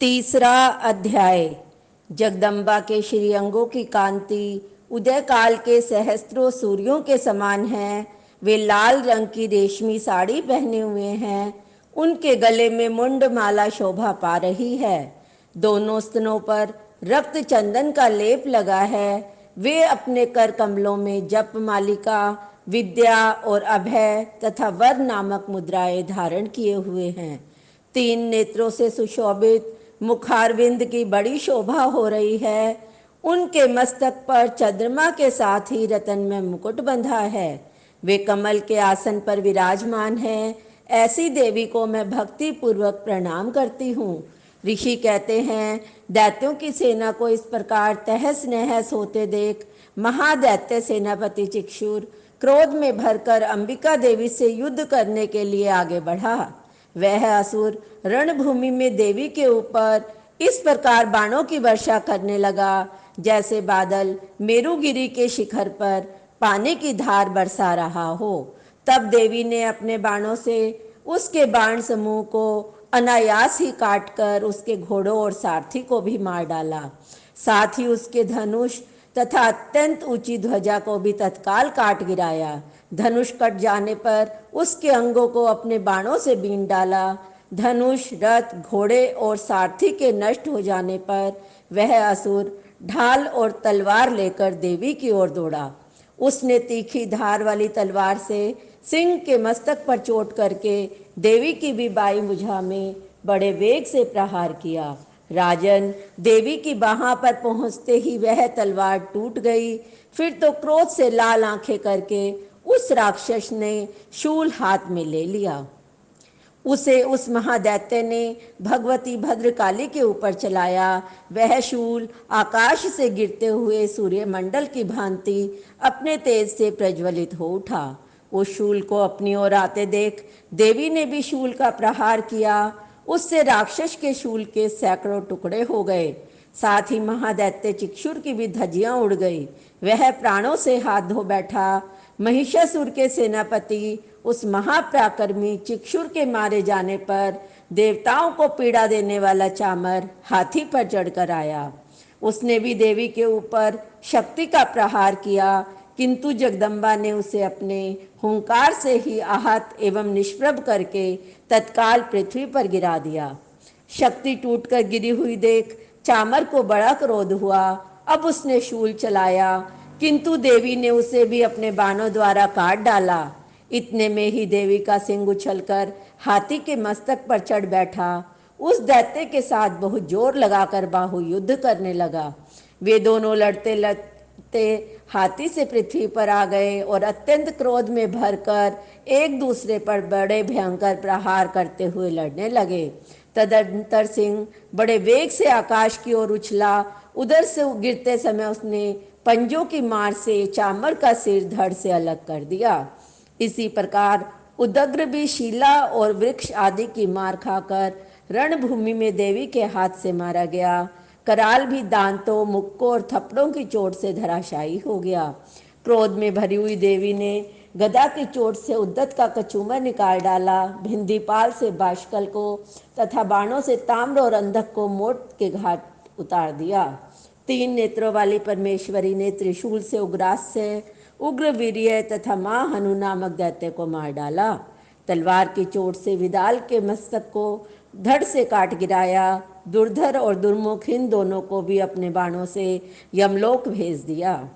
तीसरा अध्याय। जगदम्बा के श्रीअंगों की कांति उदय काल के सहस्त्रों सूर्यों के समान है। वे लाल रंग की रेशमी साड़ी पहने हुए हैं। उनके गले में मुंड माला शोभा पा रही है। दोनों स्तनों पर रक्त चंदन का लेप लगा है। वे अपने कर कमलों में जप मालिका, विद्या और अभय तथा वर नामक मुद्राएं धारण किए हुए हैं। तीन नेत्रों से सुशोभित मुखारविंद की बड़ी शोभा हो रही है। उनके मस्तक पर चंद्रमा के साथ ही रतन में मुकुट बंधा है। वे कमल के आसन पर विराजमान हैं। ऐसी देवी को मैं भक्ति पूर्वक प्रणाम करती हूँ। ऋषि कहते हैं, दैत्यों की सेना को इस प्रकार तहस नहस होते देख महादैत्य सेनापति चिक्षुर क्रोध में भरकर अंबिका देवी से युद्ध करने के लिए आगे बढ़ा। वह असुर रणभूमि में देवी के ऊपर इस प्रकार बाणों की वर्षा करने लगा जैसे बादल मेरुगिरी के शिखर पर पानी की धार बरसा रहा हो। तब देवी ने अपने बाणों से उसके बाण समूह को अनायास ही काटकर उसके घोड़ों और सारथी को भी मार डाला। साथ ही उसके धनुष तथा अत्यंत ऊंची ध्वजा को भी तत्काल काट गिराया। धनुष कट जाने पर उसके अंगों को अपने बाणों से बीन डाला। धनुष, रथ, घोड़े और सारथी के नष्ट हो जाने पर वह असुर ढाल और तलवार लेकर देवी की ओर दौड़ा। उसने तीखी धार वाली तलवार से सिंह के मस्तक पर चोट करके देवी की भी बाई भुजा में बड़े वेग से प्रहार किया। राजन, देवी की बाह पर पहुंचते ही वह तलवार टूट गई। फिर तो क्रोध से लाल आंखें करके उस राक्षस ने शूल हाथ में ले लिया। उसे उस महादैत्य ने भगवती भद्रकाली के ऊपर चलाया। वह शूल आकाश से गिरते हुए सूर्यमंडल की भांति अपने तेज से प्रज्वलित हो उठा। उस शूल को अपनी ओर आते देख देवी ने भी शूल का प्रहार किया। उससे राक्षस के शूल के सैकड़ों टुकड़े हो गए। साथ ही महादैत्य चिक्षुर की भी धज्जियां उड़ गई। वह प्राणों से हाथ धो बैठा। महिषासुर के सेनापति उस महापराक्रमी चिक्षुर के मारे जाने पर देवताओं को पीड़ा देने वाला चामर हाथी पर चढ़कर आया। उसने भी देवी के ऊपर शक्ति का प्रहार किया, किंतु जगदम्बा ने उसे अपने हुंकार से ही आहत एवं निष्प्रभ करके तत्काल पृथ्वी पर गिरा दिया। शक्ति टूटकर गिरी हुई देख चामर को बड़ा क्रोध हुआ। अब उसने शूल चलाया, किंतु देवी ने उसे भी अपने बाणों द्वारा काट डाला। इतने में ही देवी का सिंह उछलकर हाथी के मस्तक पर चढ़ बैठा। उस दैत्य के साथ बहुत जोर लगाकर बाहु युद्ध करने लगा। वे दोनों लड़ते लड़ते हाथी से पृथ्वी पर आ गए और अत्यंत क्रोध में भरकर एक दूसरे पर बड़े भयंकर प्रहार करते हुए लड़ने लगे। तदंतर सिंह बड़े वेग से आकाश की ओर उछला। उधर से गिरते समय उसने पंजों की मार से चामर का सिर धड़ से अलग कर दिया। इसी प्रकार उदग्र भी शीला और वृक्ष आदि की मार खाकर रणभूमि में देवी के हाथ से मारा गया। कराल भी दांतों, मुक्कों और थप्पड़ों की चोट से धराशायी हो गया। क्रोध में भरी हुई देवी ने गदा की चोट से उद्दत का कचूमर निकाल डाला। भिंदीपाल से बाष्कल को तथा बाणों से ताम्र और अंधक को मोट के घाट उतार दिया। तीन नेत्रों वाली परमेश्वरी ने त्रिशूल से उग्रास्य, उग्र वीर्य तथा माँ हनु नामक दैत्य को मार डाला। तलवार की चोट से विदाल के मस्तक को धड़ से काट गिराया। दुर्धर और दुर्मुख इन दोनों को भी अपने बाणों से यमलोक भेज दिया।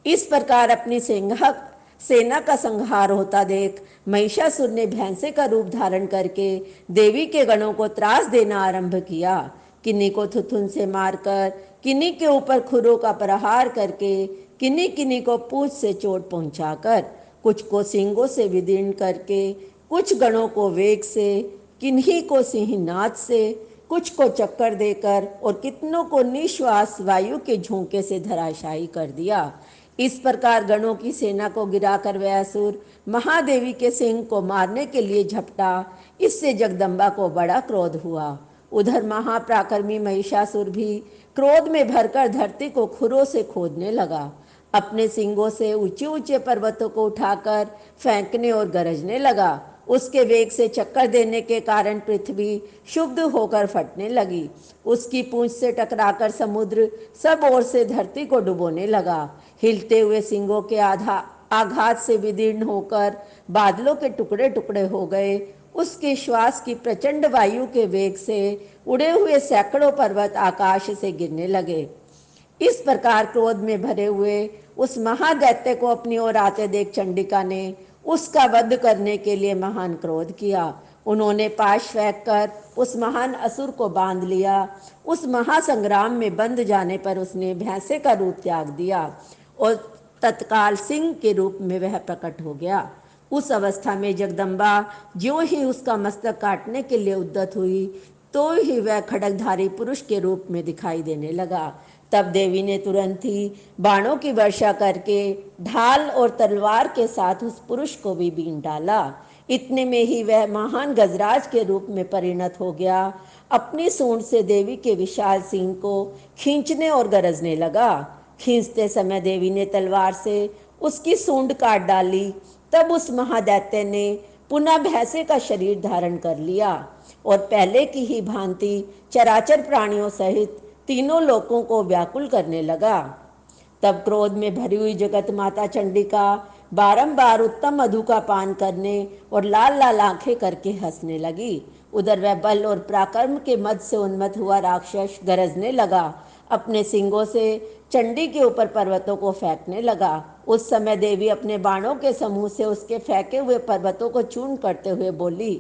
इस प्रकार अपनी सेना का संहार होता देख महिषासुर ने भैंसे का रूप धारण करके देवी के गणों को त्रास देना आरंभ किया। किन्नी को थुथुन से मारकर, किन्नी के ऊपर खुरों का प्रहार करके, किन्नी किन्नी को पूंछ से चोट पहुंचाकर, कुछ को सींगों से विदीर्ण करके, कुछ गणों को वेग से, किन्हीं को सिंहनाद से, कुछ को चक्कर देकर और कितनों को निश्वास वायु के झोंके से धराशायी कर दिया। इस प्रकार गणों की सेना को गिराकर वह असुर महादेवी के सिंह को मारने के लिए झपटा। इससे जगदम्बा को बड़ा क्रोध हुआ। उधर महापराक्रमी महिषासुर भी क्रोध में भरकर धरती को खुरों से खोदने लगा। अपने सिंगों से ऊंचे ऊंचे पर्वतों को उठाकर फेंकने और गरजने लगा। उसके वेग से चक्कर देने के कारण पृथ्वी क्षुब्ध होकर फटने लगी। उसकी पूंछ से टकराकर समुद्र सब ओर से धरती को डुबोने लगा। हिलते हुए सिंगों के आघात से विदीर्ण होकर बादलों के टुकड़े टुकड़े हो गए। उसके श्वास की प्रचंड वायु के वेग से उड़े हुए सैकड़ों पर्वत आकाश से गिरने लगे। इस प्रकार क्रोध में भरे हुए उस महादैत्य को अपनी ओर आते देख चंडिका ने उसका वध करने के लिए महान क्रोध किया। उन्होंने पाश फेंक कर उस महान असुर को बांध लिया। उस महासंग्राम में बंध जाने पर उसने भैंसे का रूप त्याग दिया और तत्काल सिंह के रूप में वह प्रकट हो गया। उस अवस्था में जगदम्बा ज्यों ही उसका मस्तक काटने के लिए उद्यत हुई, तो ही वह खड्गधारी पुरुष के रूप में दिखाई देने लगा। तब देवी ने तुरंत ही बाणों की वर्षा करके ढाल और तलवार के साथ उस पुरुष को भी बीन डाला। इतने में ही वह महान गजराज के रूप में परिणत हो गया। अपनी सूंड से देवी के विशाल सींग को खींचने और गरजने लगा। खींचते समय देवी ने तलवार से उसकी सूंड काट डाली। तब उस महादैत्य ने पुनः भैंसे का शरीर धारण कर लिया और पहले की ही भांति चराचर प्राणियों सहित तीनों लोकों को व्याकुल करने लगा। तब क्रोध में भरी हुई जगत माता चंडिका बारंबार उत्तम मधु का पान करने और लाल लाल आंखें करके हंसने लगी। उधर वह बल और पराक्रम के मद से उन्मत्त हुआ राक्षस गरजने लगा। अपने सिंगों से चंडी के ऊपर पर्वतों को फेंकने लगा। उस समय देवी अपने बाणों के समूह से उसके फेंके हुए पर्वतों को चूर्ण करते हुए बोली,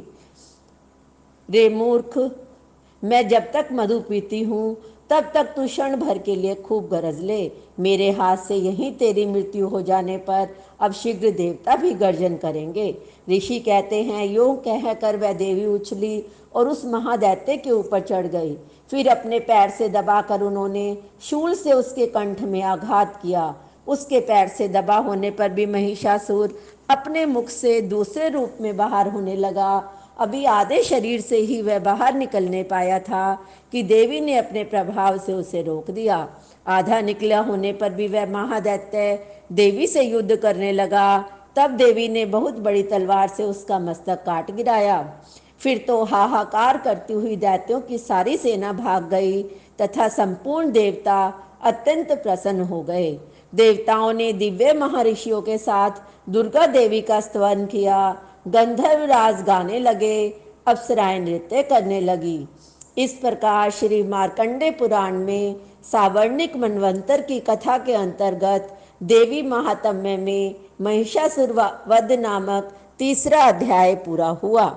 रे मूर्ख, मैं जब तक मधु पीती हूँ तब तक तू क्षण भर के लिए खूब गरज ले। मेरे हाथ से यहीं तेरी मृत्यु हो जाने पर अब शीघ्र देवता भी गर्जन करेंगे। ऋषि कहते हैं, यूं कहकर वह देवी उछली और उस महादैत्य के ऊपर चढ़ गई। फिर अपने पैर से दबाकर उन्होंने शूल से उसके कंठ में आघात किया। उसके पैर से दबा होने पर भी महिषासुर अपने मुख से दूसरे रूप में बाहर होने लगा। अभी आधे शरीर से ही वह बाहर निकलने पाया था कि देवी ने अपने प्रभाव से उसे रोक दिया। आधा निकला होने पर भी वह महादैत्य देवी से युद्ध करने लगा। तब देवी ने बहुत बड़ी तलवार से उसका मस्तक काट गिराया। फिर तो हाहाकार करती हुई दैत्यों की सारी सेना भाग गई तथा संपूर्ण देवता अत्यंत प्रसन्न हो गए। देवताओं ने दिव्य महर्षियों के साथ दुर्गा देवी का स्तवन किया। गंधर्व राज गाने लगे, अप्सराएं नृत्य करने लगी। इस प्रकार श्री मार्कंडे पुराण में सावर्णिक मनवंतर की कथा के अंतर्गत देवी महात्म्य में महिषासुर वध नामक तीसरा अध्याय पूरा हुआ।